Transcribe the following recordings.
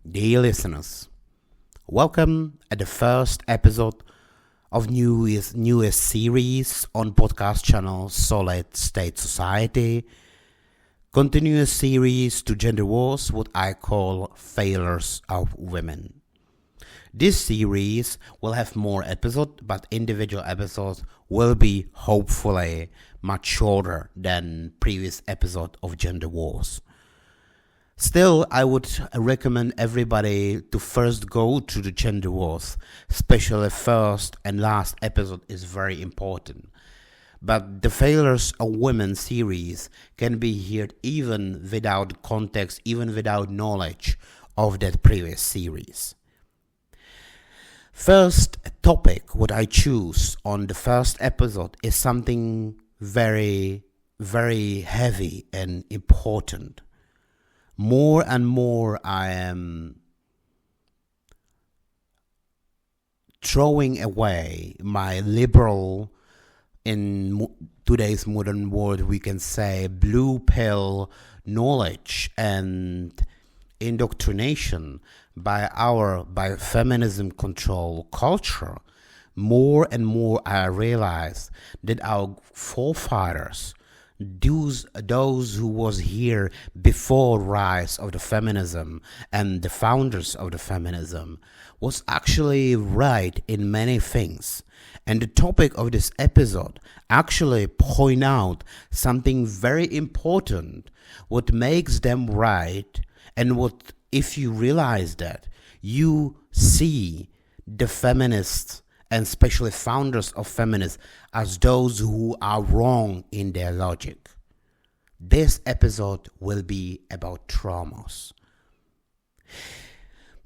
Dear listeners, welcome at the first episode of newest series on podcast channel Solid State Society, continuous series to gender wars, what I call failures of women. This series will have more episodes, but individual episodes will be hopefully much shorter than previous episode of gender wars. Still, I would recommend everybody to first go to the gender wars, especially first and last episode is very important. But the Failures of Women series can be heard even without context, even without knowledge of that previous series. First topic what I choose on the first episode is something very, very heavy and important. More and more I am throwing away my liberal, in today's modern world we can say blue pill knowledge and indoctrination by feminism control culture. More and more I realize that our forefathers, those who was here before rise of the feminism and the founders of the feminism, was actually right in many things. And the topic of this episode actually point out something very important, what makes them right, and what, if you realize that, you see the feminists and especially founders of feminism as those who are wrong in their logic. This episode will be about traumas.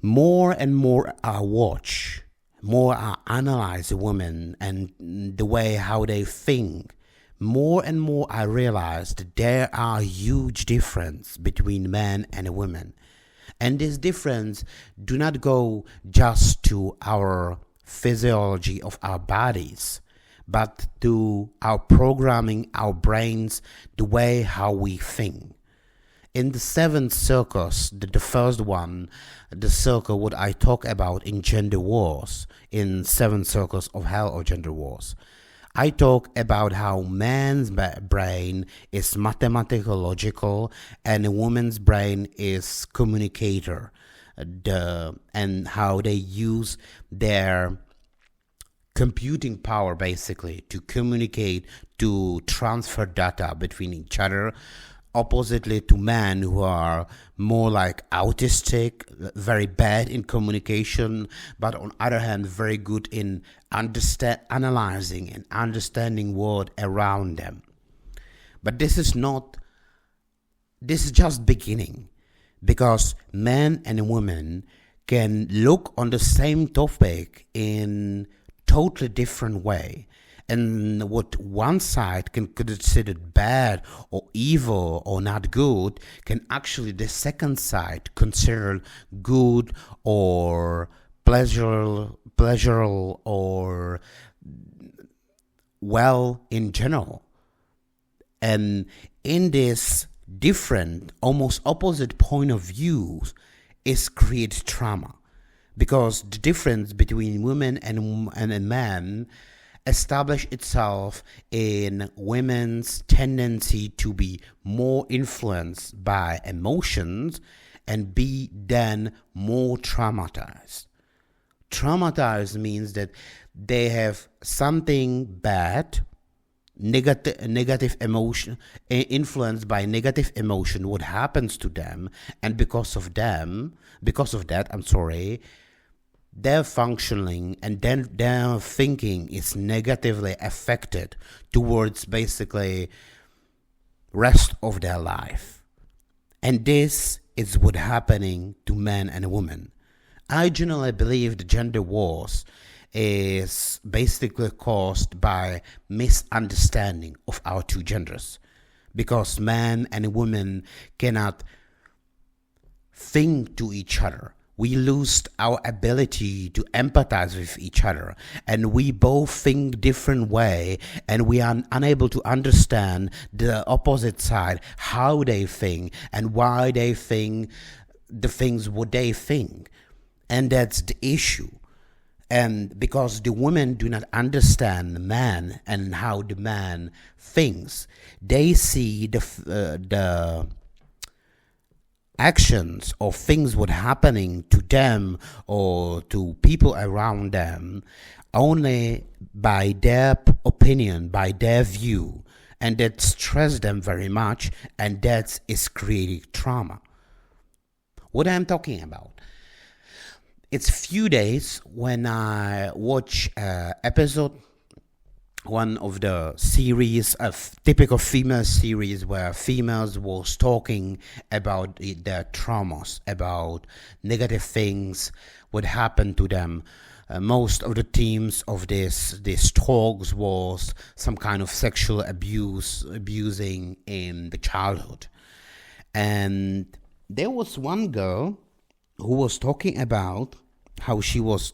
More and more I watch, more I analyze women and the way how they think, more and more I realize that there are huge difference between men and women. And this difference do not go just to our physiology of our bodies, but to our programming, our brains, the way how we think. In the seventh circus, the first one, the circle what I talk about in gender wars, in seven circles of hell or gender wars, I talk about how man's brain is mathematical, logical, and a woman's brain is communicator. And how they use their computing power basically to communicate, to transfer data between each other, oppositely to men who are more like autistic, very bad in communication, but on other hand very good in analyzing and understanding world around them. But this is just beginning, because men and women can look on the same topic in totally different way. And what one side can consider bad or evil or not good, can actually the second side consider good or pleasurable or well in general. And in this different, almost opposite point of view is create trauma, because the difference between women and men establish itself in women's tendency to be more influenced by emotions and be then more traumatized. Traumatized means that they have something bad, negative emotion, influenced by negative emotion, what happens to them, and because of that, their functioning and then their thinking is negatively affected towards basically rest of their life. And this is what happening to men and women. I generally believe the gender wars is basically caused by misunderstanding of our two genders, because men and women cannot think to each other. We lose our ability to empathize with each other, and we both think different way, and we are unable to understand the opposite side, how they think and why they think the things what they think. And that's the issue. And because the women do not understand the man and how the man thinks, they see the actions or things what happening to them or to people around them only by their opinion, by their view, and that stress them very much, and that is creating trauma. What I'm talking about? It's few days when I watch episode one of the series, of typical female series, where females was talking about their traumas, about negative things what happened to them. Most of the themes of this talks was some kind of sexual abusing in the childhood. And there was one girl who was talking about how she was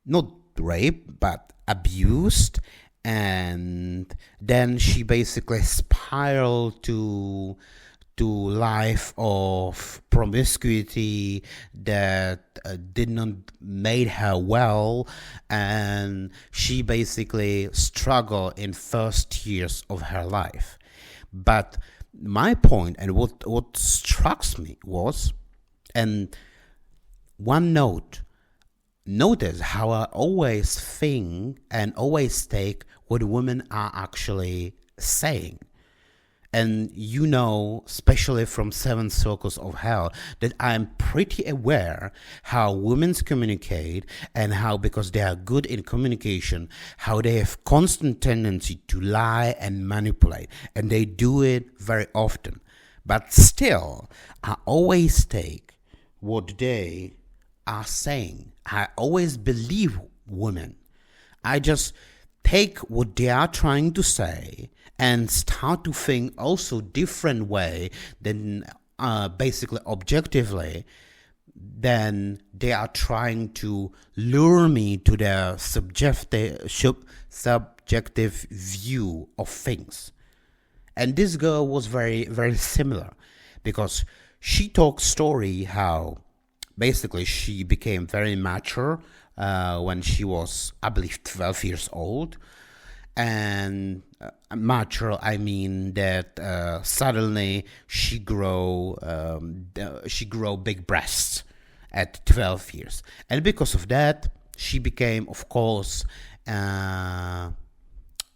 not raped but abused, and then she basically spiraled to life of promiscuity that did not made her well, and she basically struggled in first years of her life. But my point and what struck me was, and one notice how I always think and always take what women are actually saying. And especially from Seven Circles of Hell, that I'm pretty aware how women communicate, and how, because they are good in communication, how they have constant tendency to lie and manipulate. And they do it very often. But still, I always take what they are saying. I always believe women. I just take what they are trying to say and start to think also different way than basically objectively than they are trying to lure me to their subjective view of things. And this girl was very, very similar, because she talked story how basically she became very mature when she was, I believe, 12 years old. And mature, I mean that suddenly she grow big breasts at 12 years. And because of that, she became, of course,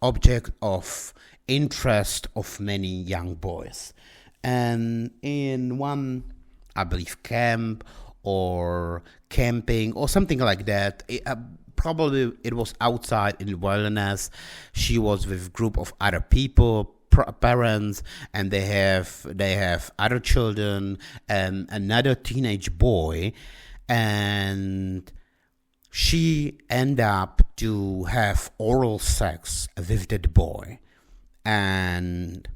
object of interest of many young boys. And in one, I believe, camp or camping or something like that, probably it was outside in the wilderness. She was with a group of other people, parents, and they have other children and another teenage boy, and she ended up to have oral sex with that boy, and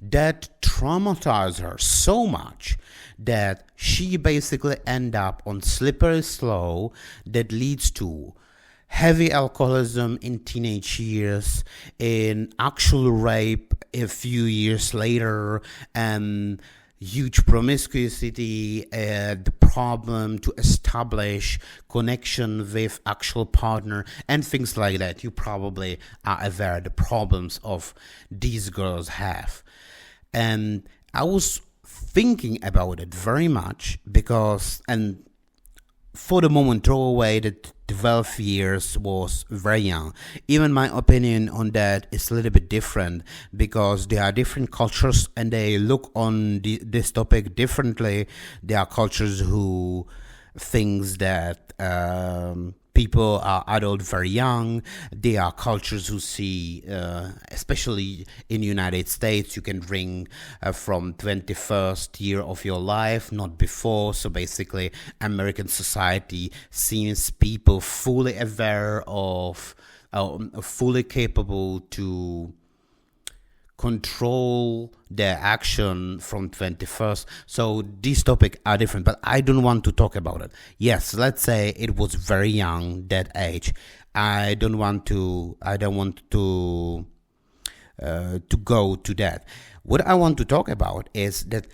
that traumatized her so much that she basically ended up on slippery slope that leads to heavy alcoholism in teenage years, in actual rape a few years later, and huge promiscuity, the problem to establish connection with actual partner, and things like that. You probably are aware the problems of these girls have. And I was thinking about it very much because, and for the moment, throw away that 12 years was very young. Even my opinion on that is a little bit different, because there are different cultures and they look on this topic differently. There are cultures who thinks that people are adult very young. There are cultures who see, especially in the United States, you can drink from 21st year of your life, not before. So basically, American society seems people fully aware of, fully capable to control their action from 21st. So these topics are different, but I don't want to talk about it. Yes, let's say it was very young, that age. I don't want to go to that. What I want to talk about is that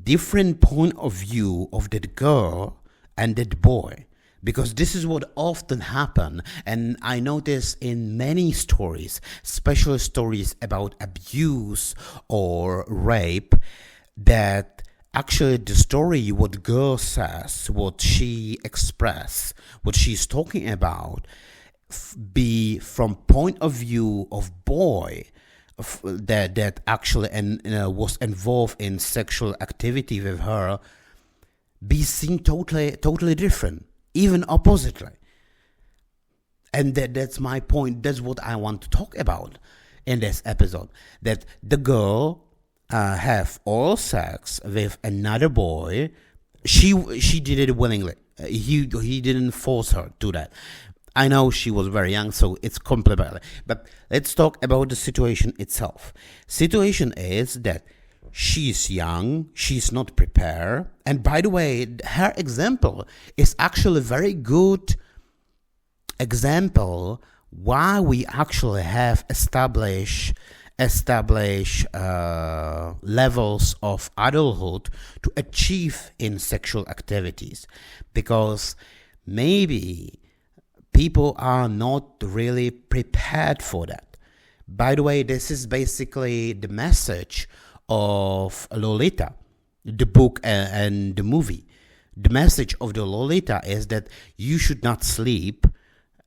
different point of view of that girl and that boy, because this is what often happen. And I notice in many stories, especially stories about abuse or rape, that actually the story, what girl says, what she express, what she's talking about, be from point of view of boy, that actually was involved in sexual activity with her, be seen totally different, even oppositely. And that's my point. That's what I want to talk about in this episode. That the girl have oral sex with another boy. She did it willingly. He didn't force her to that. I know she was very young, so it's complicated. But let's talk about the situation itself. Situation is that she's young, she's not prepared, and by the way, her example is actually a very good example why we actually have established levels of adulthood to achieve in sexual activities, because maybe people are not really prepared for that. By the way, this is basically the message of Lolita, the book and the movie. The message of the Lolita is that you should not sleep,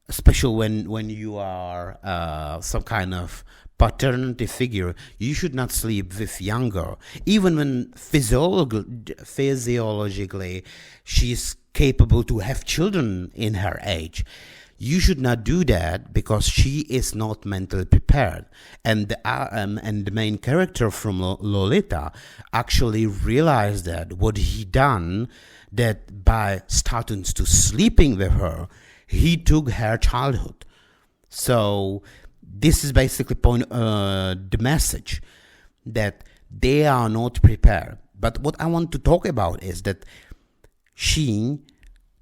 especially when you are some kind of paternity figure. You should not sleep with younger, even when physiologically she's capable to have children in her age. You should not do that because she is not mentally prepared. And the main character from Lolita actually realized that what he done, that by starting to sleeping with her, he took her childhood. So this is basically the message, that they are not prepared. But what I want to talk about is that she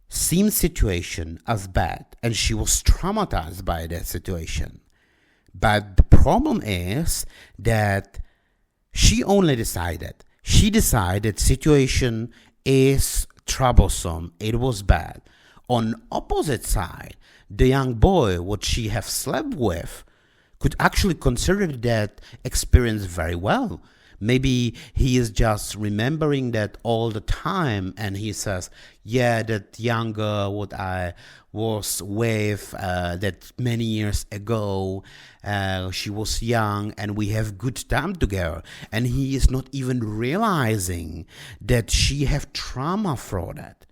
seen situation as bad and she was traumatized by that situation. But the problem is that she decided situation is troublesome, it was bad. On opposite side, the young boy what she have slept with could actually consider that experience very well. Maybe he is just remembering that all the time, and he says, yeah, that young girl what I was with that many years ago, she was young and we have good time together. And he is not even realizing that she have trauma for that.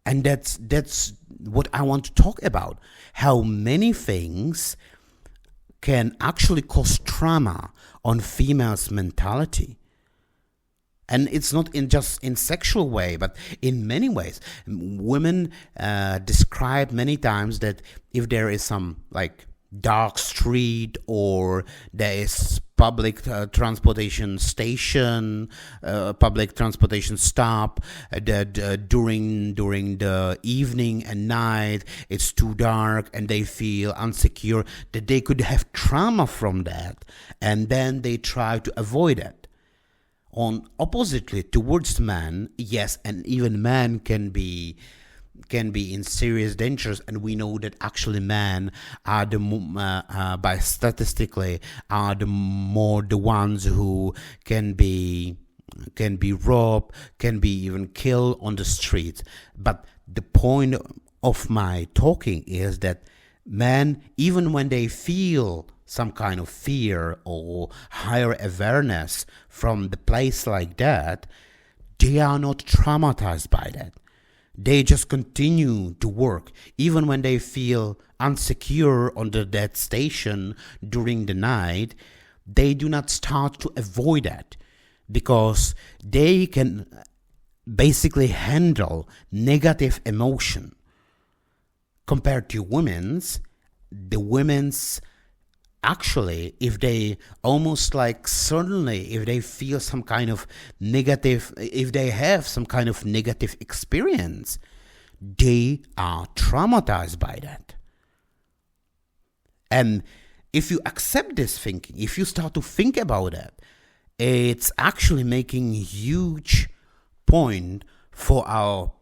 And that's what I want to talk about. How many things can actually cause trauma on females' mentality. And it's not just in sexual way, but in many ways. Women describe many times that if there is some like dark street, or there is public transportation station, public transportation stop, that during the evening and night it's too dark and they feel insecure, that they could have trauma from that, and then they try to avoid it. On oppositely towards man, yes, and even man can be in serious dangers, and we know that actually men are by statistically are the ones who can be robbed, can be even killed on the streets. But the point of my talking is that men, even when they feel some kind of fear or higher awareness from the place like that, they are not traumatized by that. They just continue to work, even when they feel insecure on that station during the night. They do not start to avoid that, because they can basically handle negative emotion. Compared to the women's actually, if they almost like suddenly, if they feel some kind of negative, if they have some kind of negative experience, they are traumatized by that. And if you accept this thinking, if you start to think about it, it's actually making huge point for our,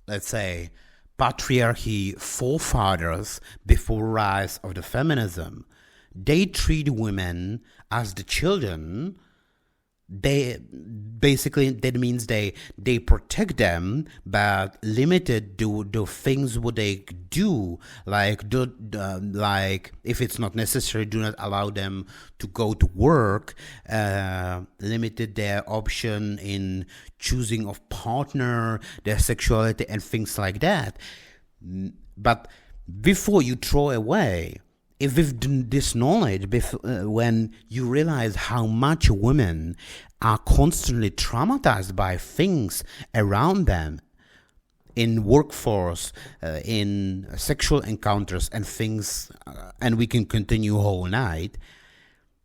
let's say, patriarchy forefathers before rise of the feminism. They treat women as the children. They basically, that means they protect them, but limited to the things what they do, like like if it's not necessary, do not allow them to go to work, limited their option in choosing of partner, their sexuality and things like that. But before you throw away, if with this knowledge, when you realize how much women are constantly traumatized by things around them in workforce, in sexual encounters and things, and we can continue whole night,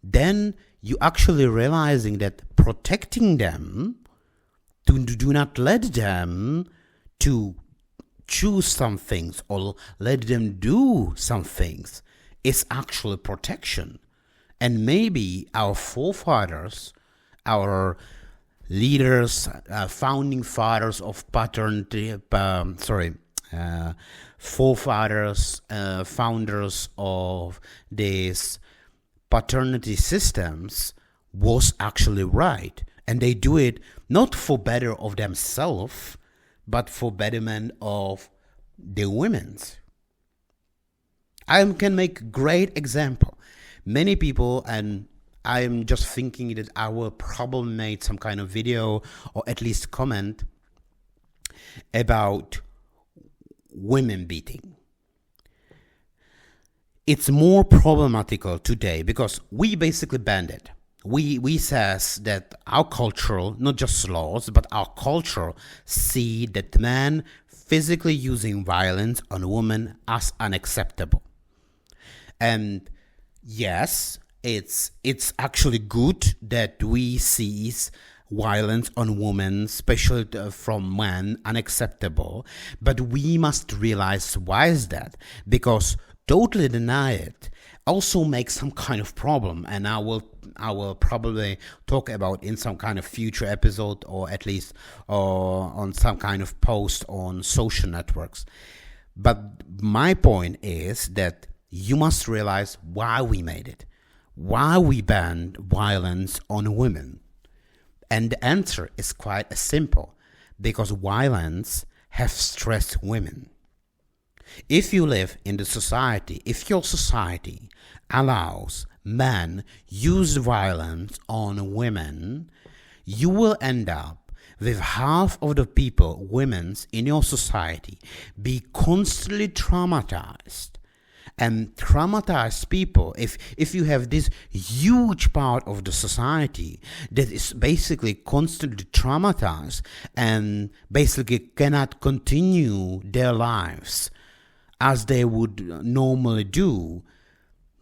then you actually realizing that protecting them, to do not let them to choose some things or let them do some things, is actually protection. And maybe our forefathers, our leaders, founding fathers of paternity, forefathers, founders of these paternity systems was actually right. And they do it not for better of themselves, but for betterment of the women's. I can make great example. Many people, and I'm just thinking that I will probably make some kind of video or at least comment about women beating. It's more problematical today because we basically banned it. We says that our cultural, not just laws, but our culture see that man physically using violence on a woman as unacceptable. And yes, it's actually good that we see violence on women, especially from men, unacceptable. But we must realize why is that? Because totally deny it also makes some kind of problem, and I will probably talk about in some kind of future episode, or at least on some kind of post on social networks. But my point is that you must realize why we made it, why we banned violence on women. And the answer is quite simple, because violence has stressed women. If you live in the society, if your society allows men use violence on women, you will end up with half of the people, women in your society, be constantly traumatized. And traumatized people, if you have this huge part of the society that is basically constantly traumatized and basically cannot continue their lives as they would normally do,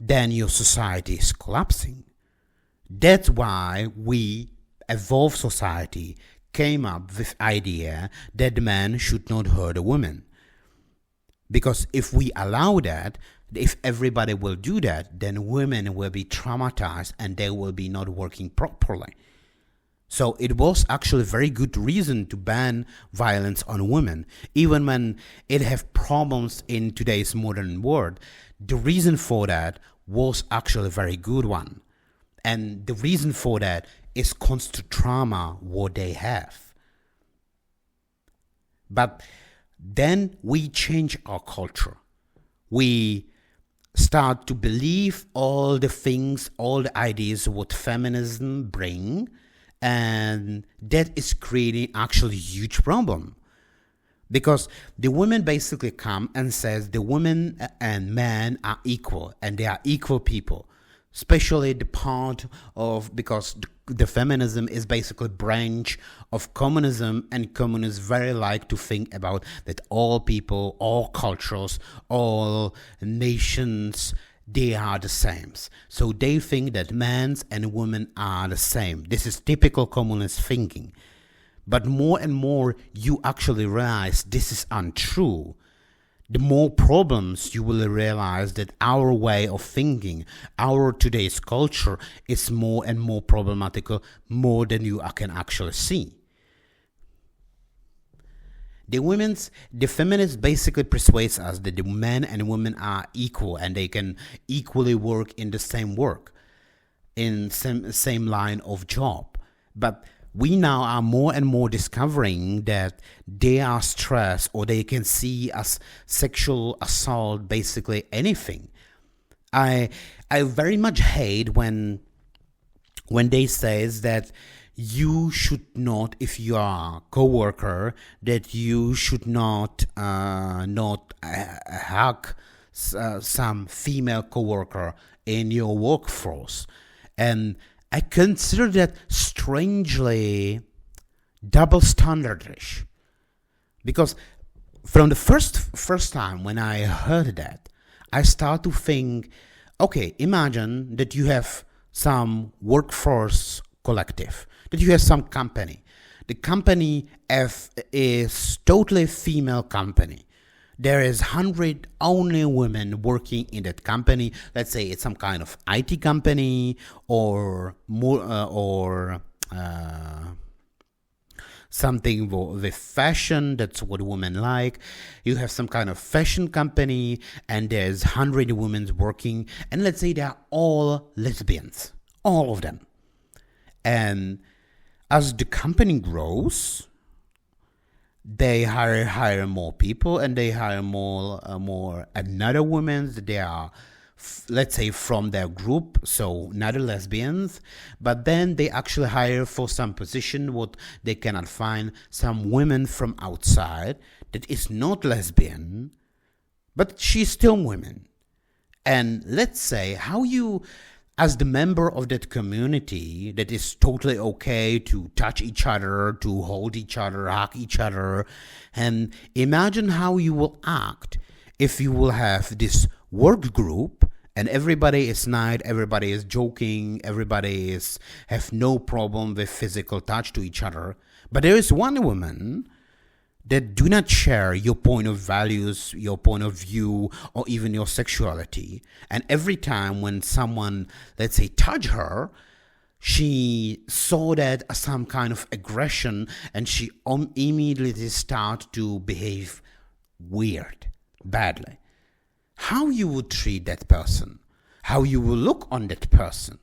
then your society is collapsing. That's why we, evolved society, came up with the idea that men should not hurt a woman. Because if we allow that, if everybody will do that, then women will be traumatized and they will be not working properly. So it was actually a very good reason to ban violence on women, even when it have problems in today's modern world. The reason for that was actually a very good one. And the reason for that is constant trauma what they have. But then we change our culture. We start to believe all the things, all the ideas what feminism bring, and that is creating actually a huge problem. Because the women basically come and says the women and men are equal and they are equal people. Especially the part of, because the feminism is basically a branch of communism, and communists very like to think about that all people, all cultures, all nations, they are the same. So they think that men and women are the same. This is typical communist thinking. But more and more you actually realize this is untrue. the more problems you will realize that our way of thinking, our today's culture is more and more problematical, more than you can actually see. The feminists basically persuades us that the men and women are equal and they can equally work in the same work, in same line of job. But we now are more and more discovering that they are stressed, or they can see as sexual assault basically anything. I very much hate when they says that you should not, if you are a coworker, that you should not hug some female coworker in your workforce. And I consider that strangely double standardish, because from the first time when I heard that, I start to think, okay, imagine that you have some workforce collective, that you have some company. The company is totally female company. There is 100 only women working in that company. Let's say it's some kind of IT company or more something with fashion. That's what women like. You have some kind of fashion company, and there's 100 women working, and let's say they're all lesbians, all of them. And as the company grows, they hire more people, and they hire more another women. They are, let's say, from their group, so not lesbians, but then they actually hire for some position what they cannot find some women from outside that is not lesbian, but she's still women. And let's say how you, as the member of that community, that is totally okay to touch each other, to hold each other, hug each other, and imagine how you will act if you will have this work group and everybody is nice, everybody is joking, everybody have no problem with physical touch to each other, but there is one woman that do not share your point of values, your point of view, or even your sexuality. And every time when someone, let's say, touch her, she saw that as some kind of aggression, and she immediately start to behave weird, badly. How you would treat that person? How you will look on that person?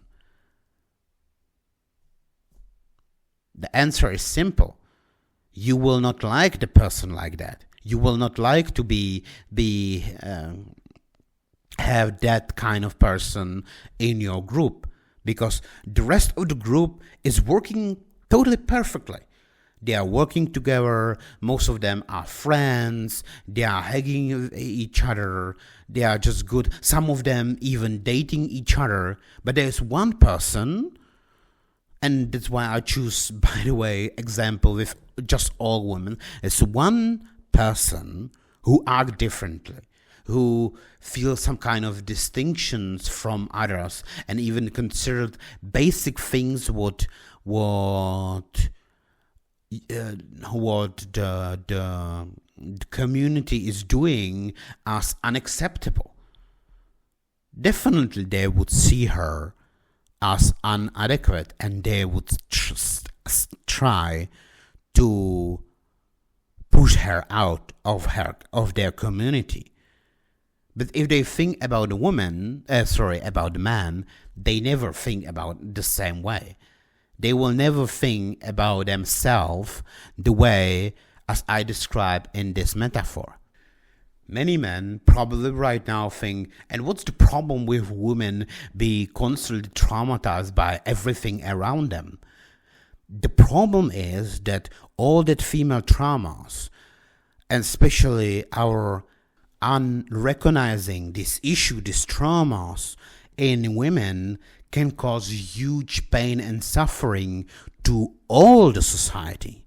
The answer is simple. You will not like the person like that. You will not like to have that kind of person in your group, because the rest of the group is working totally perfectly. They are working together. Most of them are friends. They are hugging each other. They are just good. Some of them even dating each other. But there's one person, and that's why I choose, by the way, example with just all women. It's one person who act differently, who feels some kind of distinctions from others, and even considered basic things what the community is doing as unacceptable. Definitely they would see her as inadequate, and they would try to push her out of their community. But if they think about the woman, about the man, they never think about the same way. They will never think about themselves the way as I describe in this metaphor. Many men probably right now think, and what's the problem with women be constantly traumatized by everything around them? The problem is that all that female traumas, and especially our unrecognizing this issue, these traumas in women, can cause huge pain and suffering to all the society.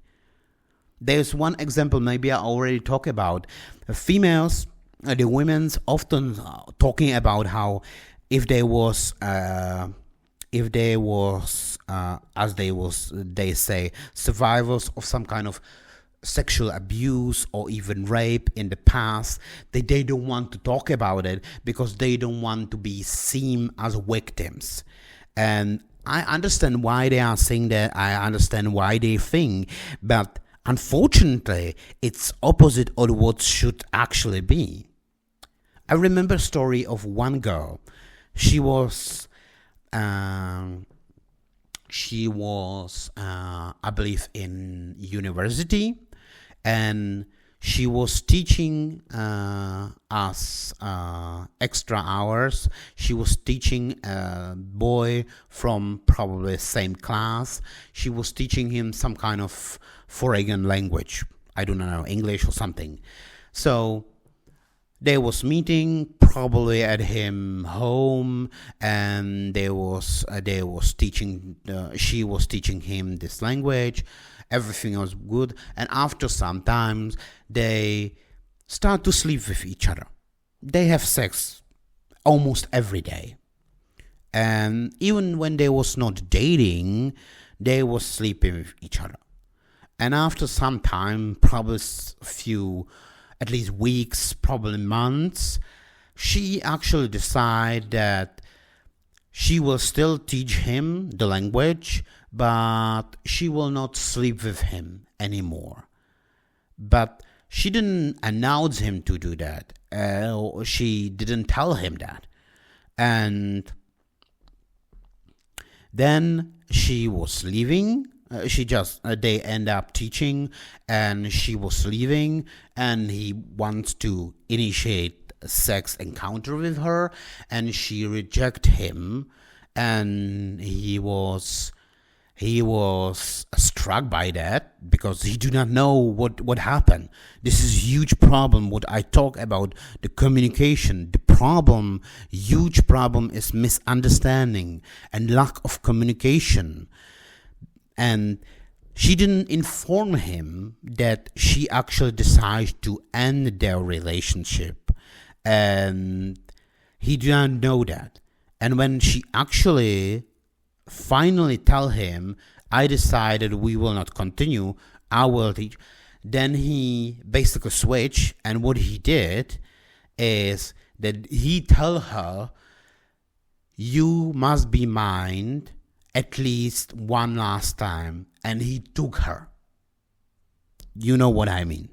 There's one example maybe I already talked about. Females, the women's often talking about how if they say survivors of some kind of sexual abuse or even rape in the past, they don't want to talk about it because they don't want to be seen as victims. And I understand why they are saying that. I understand why they think, but unfortunately, it's opposite of what should actually be. I remember a story of one girl. She was, um, I believe, in university, and she was teaching us extra hours. She was teaching a boy from probably the same class. She was teaching him some kind of foreign language. I don't know, English or something. So they was meeting probably at him home, and they was teaching. She was teaching him this language. Everything was good, and after some times they start to sleep with each other. They have sex almost every day, and even when they was not dating, they was sleeping with each other. And after some time, probably a few, at least weeks, probably months, she actually decided that she will still teach him the language, but she will not sleep with him anymore. But she didn't announce him to do that. She didn't tell him that. And then she was leaving. They end up teaching, and she was leaving, and he wants to initiate a sex encounter with her, and she rejected him, and he was struck by that because he do not know what happened. This is a huge problem. What I talk about, the communication, the problem, huge problem is misunderstanding and lack of communication. And she didn't inform him that she actually decided to end their relationship, and he did not know that. And when she actually finally tell him, I decided we will not continue, I will teach, then he basically switched, and what he did is that he tell her, you must be mine at least one last time, and he took her. You know what I mean.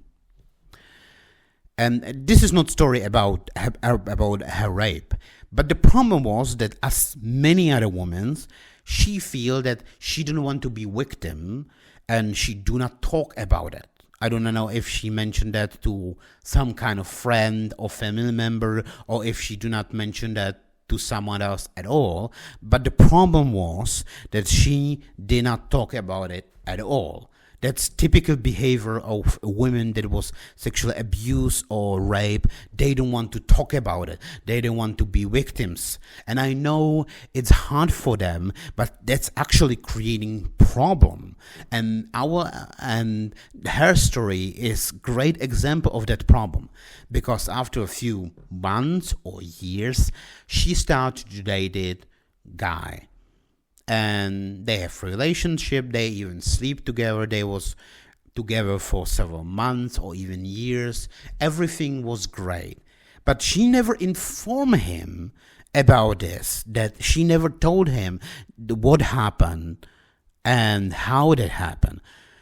And this is not story about her rape, but the problem was that, as many other women, she feel that she didn't want to be victim, and she do not talk about it. I don't know if she mentioned that to some kind of friend or family member, or if she do not mention that to someone else at all. But the problem was that she did not talk about it at all. That's typical behavior of women that was sexually abused or rape. They don't want to talk about it. They don't want to be victims. And I know it's hard for them, but that's actually creating problem. And her story is great example of that problem, because after a few months or years, she started to date a guy. And they have relationship, they even sleep together, they was together for several months or even years. Everything was great, but she never informed him about this, that she never told him what happened and how it happened.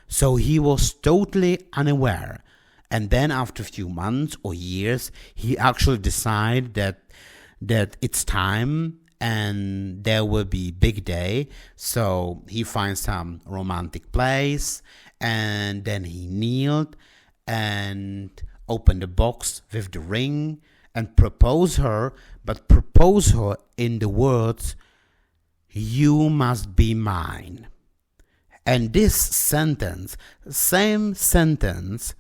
So he was totally unaware. And then after a few months or years, he actually decided that it's time and there will be big day. So he finds some romantic place, and then he kneeled and opened the box with the ring and proposed her, but proposed her in the words, you must be mine. And this sentence, same sentence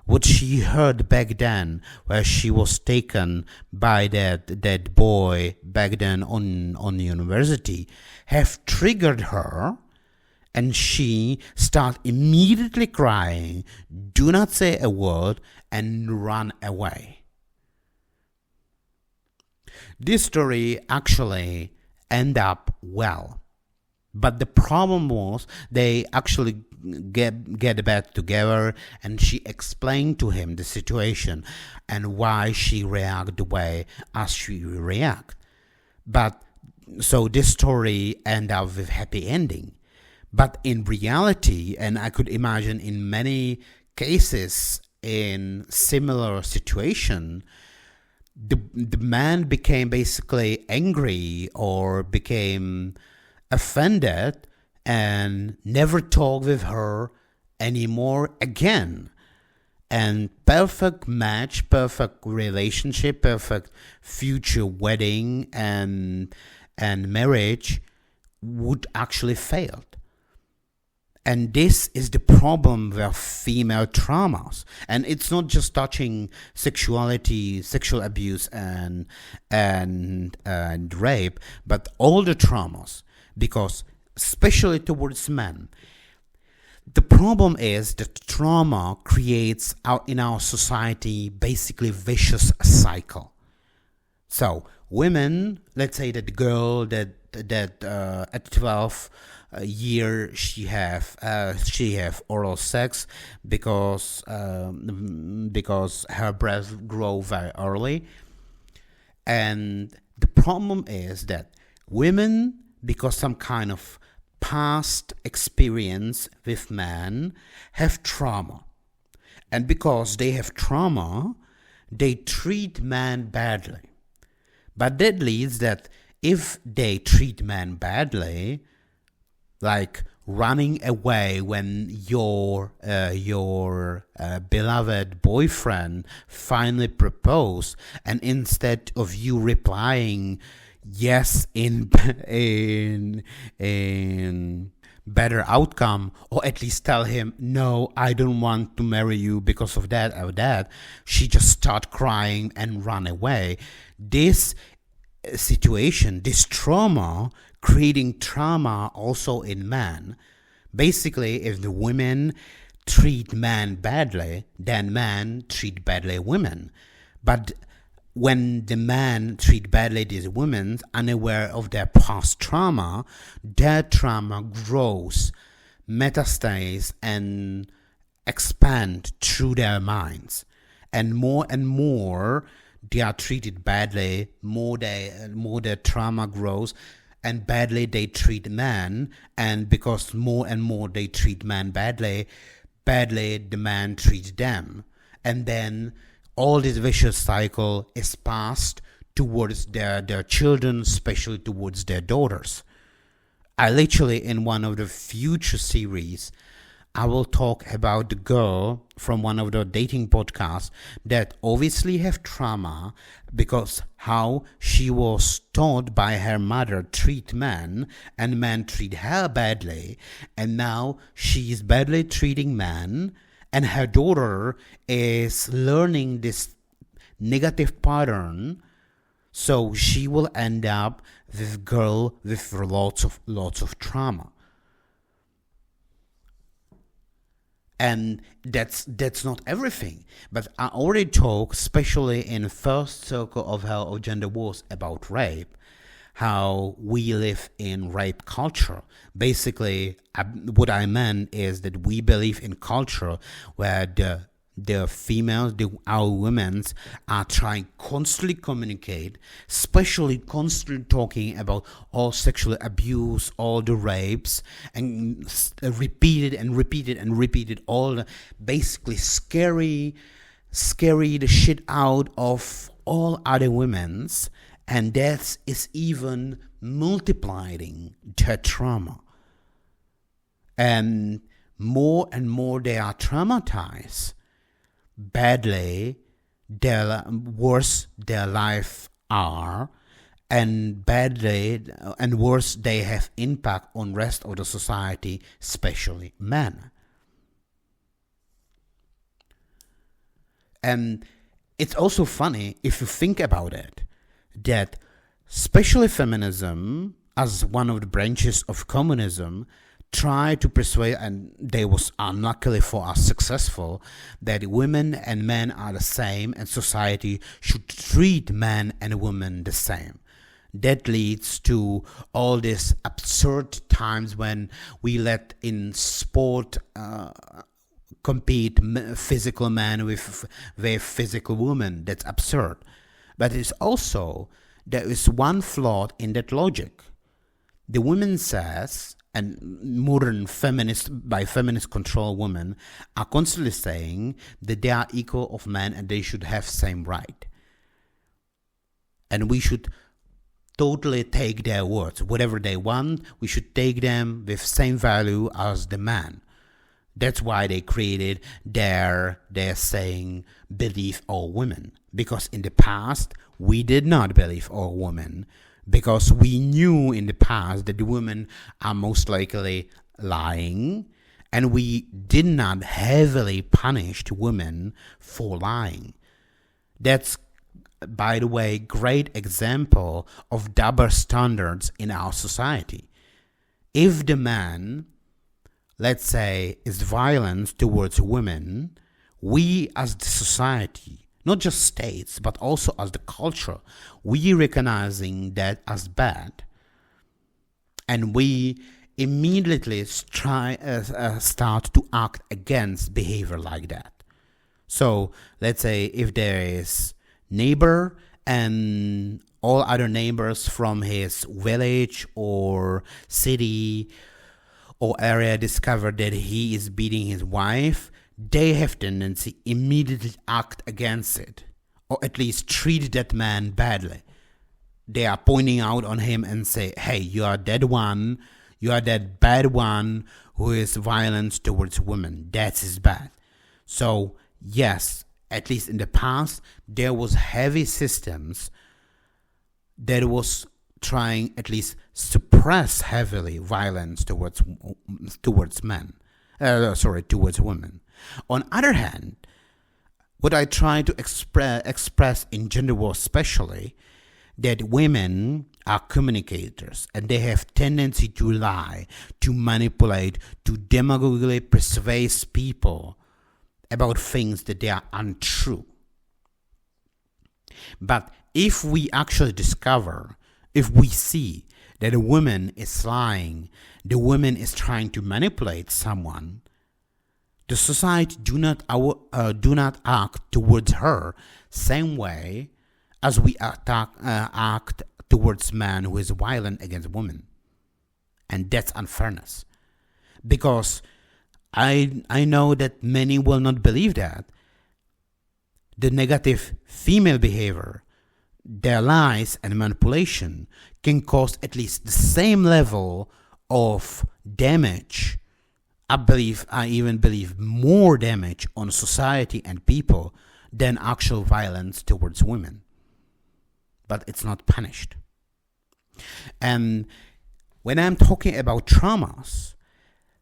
what she heard back then, where she was taken by that boy back then on university, have triggered her, and she start immediately crying, do not say a word, and run away. This story actually end up well, But the problem was they actually get back together, and she explained to him the situation and why she reacted the way as she react. But so this story ended up with happy ending. But in reality, and I could imagine in many cases in similar situation, the man became basically angry or became offended and never talked with her anymore again. And perfect match, perfect relationship, perfect future wedding and marriage would actually fail. And this is the problem with female traumas. And it's not just touching sexuality, sexual abuse, and rape, but all the traumas. Because especially towards men, the problem is that trauma creates in our society basically vicious cycle. So women, let's say that the girl that at 12 year she have oral sex because her breasts grow very early, and the problem is that women, because some kind of past experience with men, have trauma, and because they have trauma, they treat men badly. But that leads that if they treat men badly, like running away when your beloved boyfriend finally proposed, and instead of you replying yes in better outcome, or at least tell him no, I don't want to marry you because of that or that, she just start crying and run away. This situation, this trauma, creating trauma also in men. Basically, if the women treat men badly, then men treat badly women. But when the men treat badly these women, unaware of their past trauma, their trauma grows, metastase, and expand through their minds. And more they are treated badly, more their trauma grows, and badly they treat men. And because more and more they treat men badly the man treats them. And then all this vicious cycle is passed towards their children, especially towards their daughters. I literally, in one of the future series, I will talk about the girl from one of the dating podcasts that obviously have trauma because how she was taught by her mother treat men, and men treat her badly, and now she is badly treating men, and her daughter is learning this negative pattern, so she will end up with a girl with lots of trauma. And that's not everything. But I already talked, especially in first circle of Hell of Gender Wars, about rape, how we live in rape culture. Basically, what I meant is that we believe in culture where the females, our women, are trying constantly communicate, especially constantly talking about all sexual abuse, all the rapes, and repeated all the basically scary the shit out of all other women's, and that is even multiplying their trauma. And more they are traumatized badly, worse their life are, and badly and worse they have impact on rest of the society, especially men. And it's also funny if you think about it, that especially feminism, as one of the branches of communism, try to persuade, and they was unluckily for us successful, that women and men are the same and society should treat men and women the same. That leads to all these absurd times when we let in sport compete physical man with physical woman. That's absurd. But it's also, there is one flaw in that logic. The woman says, and modern feminist, by feminist control women, are constantly saying that they are equal of men and they should have same right. And we should totally take their words. Whatever they want, we should take them with same value as the man. That's why they created their saying, believe all women. Because in the past, we did not believe all women. Because we knew in the past that the women are most likely lying. And we did not heavily punish women for lying. That's, by the way, great example of double standards in our society. If the man, let's say, is violent towards women, we as the society, not just states, but also as the culture, we recognizing that as bad. And we immediately start to act against behavior like that. So let's say if there is neighbor and all other neighbors from his village or city or area discover that he is beating his wife, they have tendency immediately act against it, or at least treat that man badly. They are pointing out on him and say, hey, you are that one, you are that bad one who is violent towards women. That is bad. So yes, at least in the past, there was heavy systems that was trying at least suppress heavily violence towards men. Towards women. On other hand, what I try to express in gender war especially, that women are communicators and they have tendency to lie, to manipulate, to demagogically persuade people about things that they are untrue. But if we actually discover, if we see that a woman is lying, the woman is trying to manipulate someone, the society do not act towards her same way as we act towards man who is violent against women. And that's unfairness. Because I know that many will not believe that the negative female behavior, their lies and manipulation can cause at least the same level of damage. I even believe more damage on society and people than actual violence towards women. But it's not punished. And when I'm talking about traumas,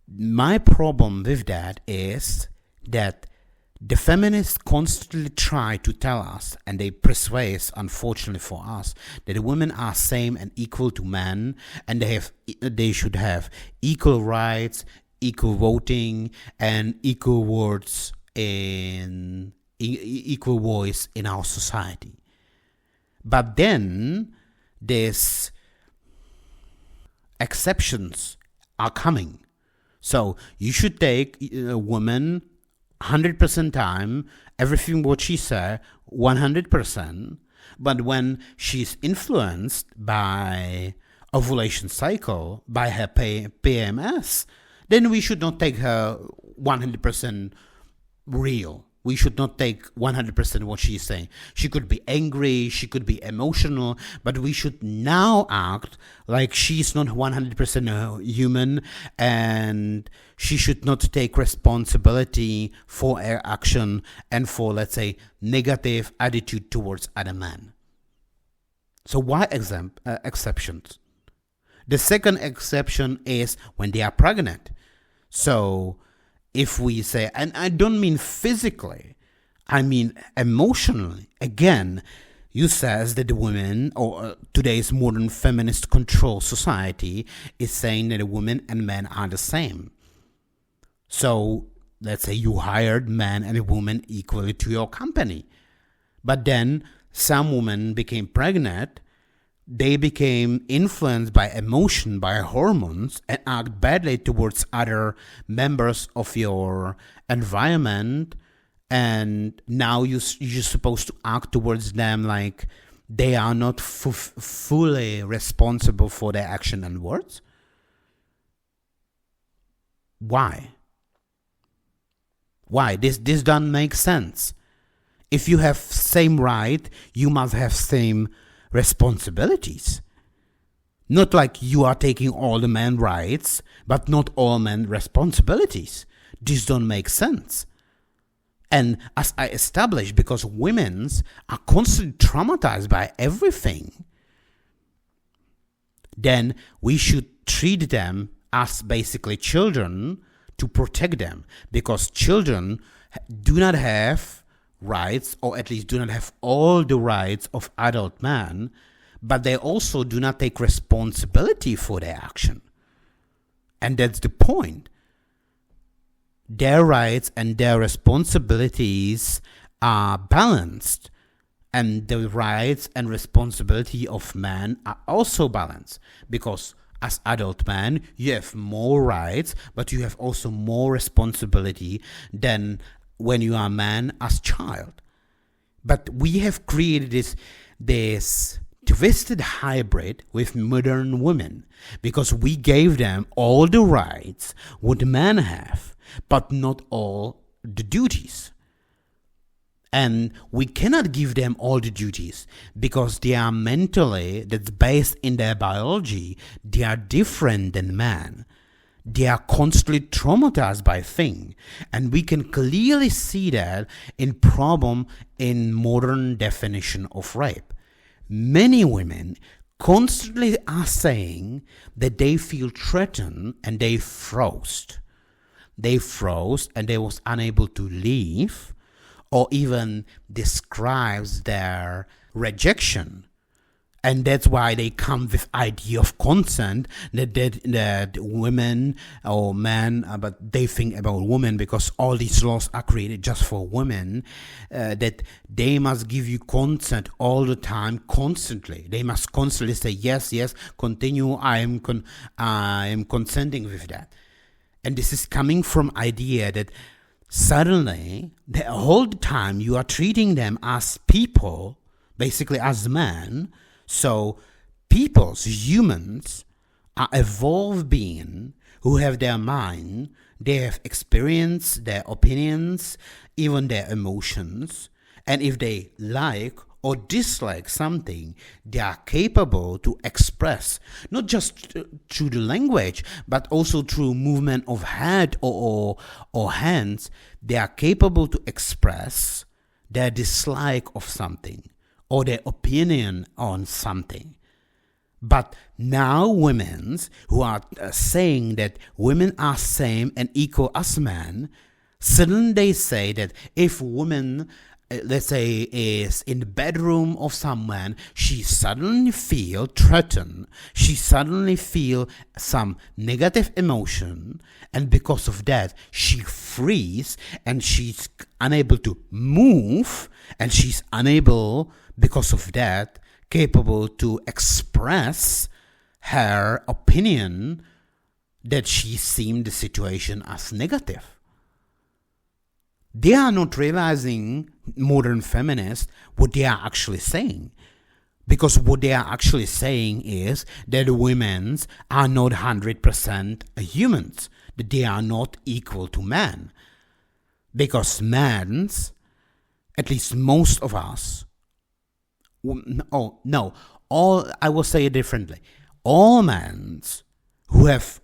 my problem with that is that the feminists constantly try to tell us, and they persuade, unfortunately for us, that women are same and equal to men, and they should have equal rights, equal voting, and equal words in equal voice in our society. But then these exceptions are coming. So you should take a woman 100% time, everything what she said 100%. But when she's influenced by ovulation cycle, by her PMS, then we should not take her 100% real. We should not take 100% what she's saying. She could be angry, she could be emotional, but we should now act like she's not 100% human, and she should not take responsibility for her action and for, let's say, negative attitude towards other men. So why exceptions? The second exception is when they are pregnant. So if we say, and I don't mean physically, I mean emotionally, again, you says that the women, or today's modern feminist control society is saying that a woman and men are the same. So let's say you hired men and a woman equally to your company. But then some woman became pregnant, they became influenced by emotion, by hormones, and act badly towards other members of your environment. And now you're supposed to act towards them like they are not fully responsible for their action and words. Why? Why? This doesn't make sense. If you have same right, you must have same responsibilities. Not like you are taking all the men rights, but not all men responsibilities. This don't make sense. And as I established, because women are constantly traumatized by everything, then we should treat them as basically children to protect them, because children do not have rights, or at least do not have all the rights of adult men, but they also do not take responsibility for their action. And that's the point. Their rights and their responsibilities are balanced, and the rights and responsibility of men are also balanced, because as adult man you have more rights, but you have also more responsibility than when you are a man as child. But we have created this twisted hybrid with modern women, because we gave them all the rights what men have, but not all the duties. And we cannot give them all the duties because they are mentally, that's based in their biology, they are different than man. They are constantly traumatized by things. And we can clearly see that in problem in modern definition of rape. Many women constantly are saying that they feel threatened and they froze. They froze and they was unable to leave, or even describes their rejection. And that's why they come with idea of consent, that women or men, but they think about women because all these laws are created just for women, that they must give you consent all the time, constantly. They must constantly say, yes, yes, continue, I am consenting with that. And this is coming from idea that suddenly, the whole time you are treating them as people, basically as men. So peoples, humans, are evolved beings who have their mind, they have experience, their opinions, even their emotions. And if they like or dislike something, they are capable to express, not just through the language, but also through movement of head or hands. They are capable to express their dislike of something or their opinion on something. But now women who are saying that women are same and equal as men, suddenly they say that if woman, let's say, is in the bedroom of someone, she suddenly feel threatened, she suddenly feel some negative emotion, and because of that she freeze and she's unable to move, and she's unable, because of that, capable to express her opinion, that she seen the situation as negative. They are not realizing, modern feminists, what they are actually saying. Because what they are actually saying is that women are not 100% humans, that they are not equal to men. Because men, at least most of us, I will say it differently. All men who have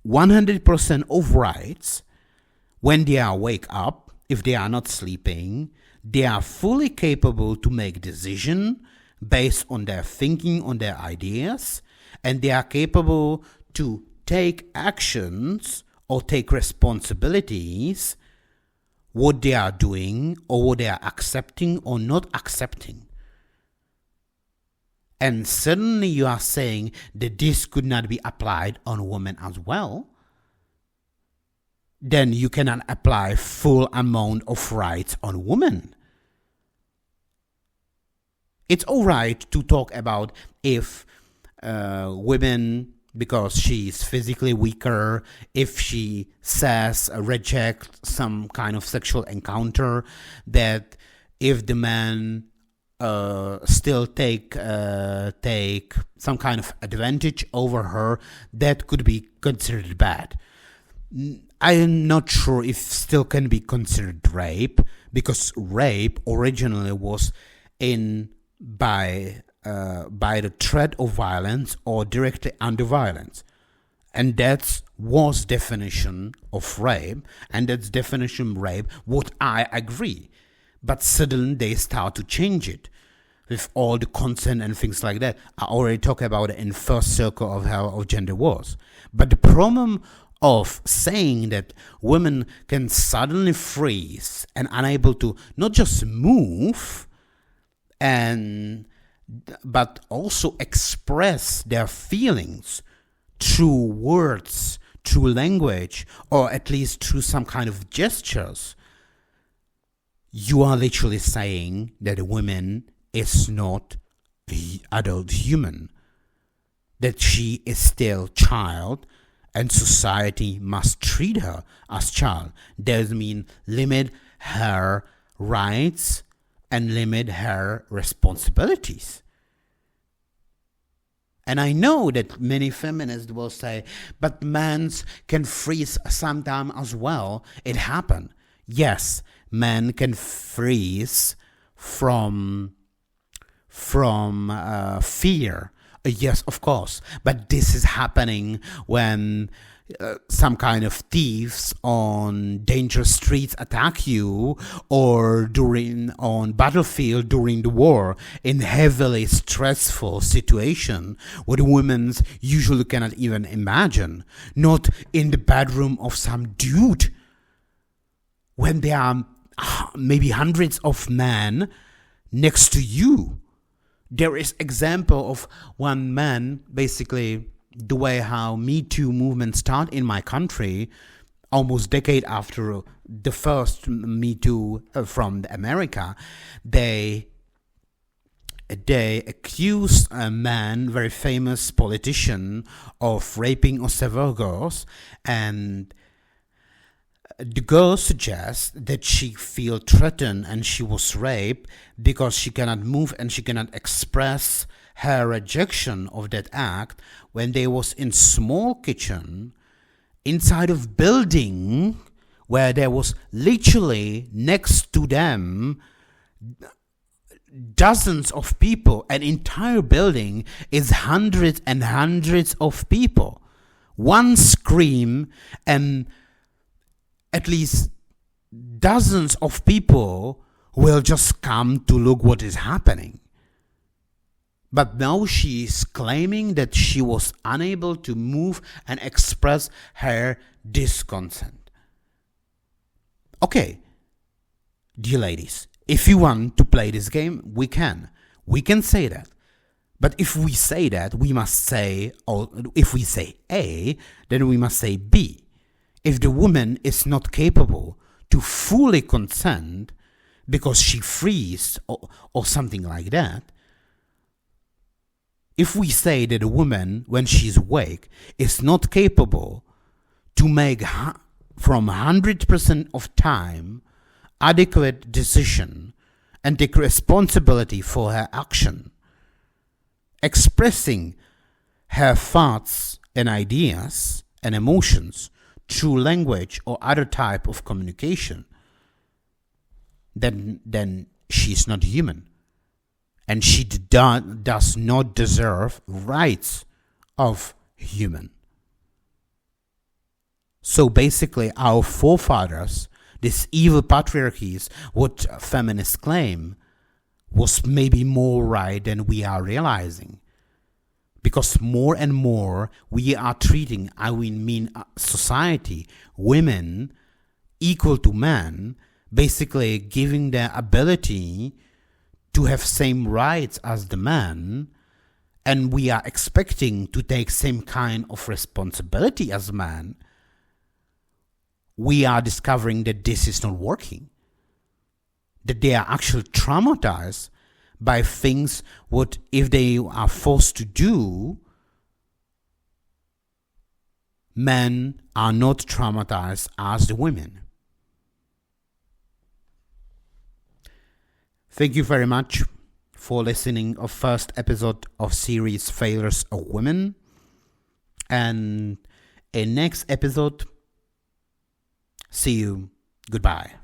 100% of rights, when they are wake up, if they are not sleeping, they are fully capable to make decisions based on their thinking, on their ideas, and they are capable to take actions or take responsibilities, what they are doing or what they are accepting or not accepting. And suddenly you are saying that this could not be applied on women as well. Then you cannot apply full amount of rights on women. It's all right to talk about if women, because she's physically weaker, if she says reject some kind of sexual encounter, that if the man still take some kind of advantage over her, that could be considered bad. I am not sure if still can be considered rape, because rape originally was in by the threat of violence or directly under violence, and that was definition of rape, and that's definition of rape. What I agree, but suddenly they start to change it with all the consent and things like that. I already talked about it in first circle of how of gender wars. But the problem of saying that women can suddenly freeze and unable to not just move and but also express their feelings through words, through language, or at least through some kind of gestures, you are literally saying that a woman is not an adult human, that she is still child, and society must treat her as child. Doesn't mean limit her rights and limit her responsibilities. And I know that many feminists will say, but men can freeze sometime as well. It happened. Yes, men can freeze from fear. Yes, of course. But this is happening when some kind of thieves on dangerous streets attack you, or on battlefield during the war, in heavily stressful situation where women usually cannot even imagine. Not in the bedroom of some dude when there are maybe hundreds of men next to you. There is example of one man, basically the way how Me Too movement started in my country, almost decade after the first Me Too from America. They accused a man, very famous politician, of raping several girls, and the girl suggests that she feel threatened and she was raped because she cannot move and she cannot express her rejection of that act when they was in small kitchen inside of building where there was literally next to them dozens of people. An entire building is hundreds and hundreds of people. One scream and at least dozens of people will just come to look what is happening. But now she is claiming that she was unable to move and express her discontent. Okay, dear ladies, if you want to play this game, we can. We can say that. But if we say that, we must say, or if we say A, then we must say B. If the woman is not capable to fully consent because she freezes or something like that, if we say that a woman, when she's awake, is not capable to make from 100% of time adequate decision and take responsibility for her action, expressing her thoughts and ideas and emotions through language or other type of communication, then she's not human. And she does not deserve rights of human. So basically, our forefathers, these evil patriarchies, what feminists claim, was maybe more right than we are realizing. Because more and more we are treating, society, women equal to men, basically giving their ability to have same rights as the man, and we are expecting to take same kind of responsibility as man. We are discovering that this is not working, that they are actually traumatized by things what if they are forced to do, men are not traumatized as the women. Thank you very much for listening of first episode of series Failures of Women. And in next episode, see you. Goodbye.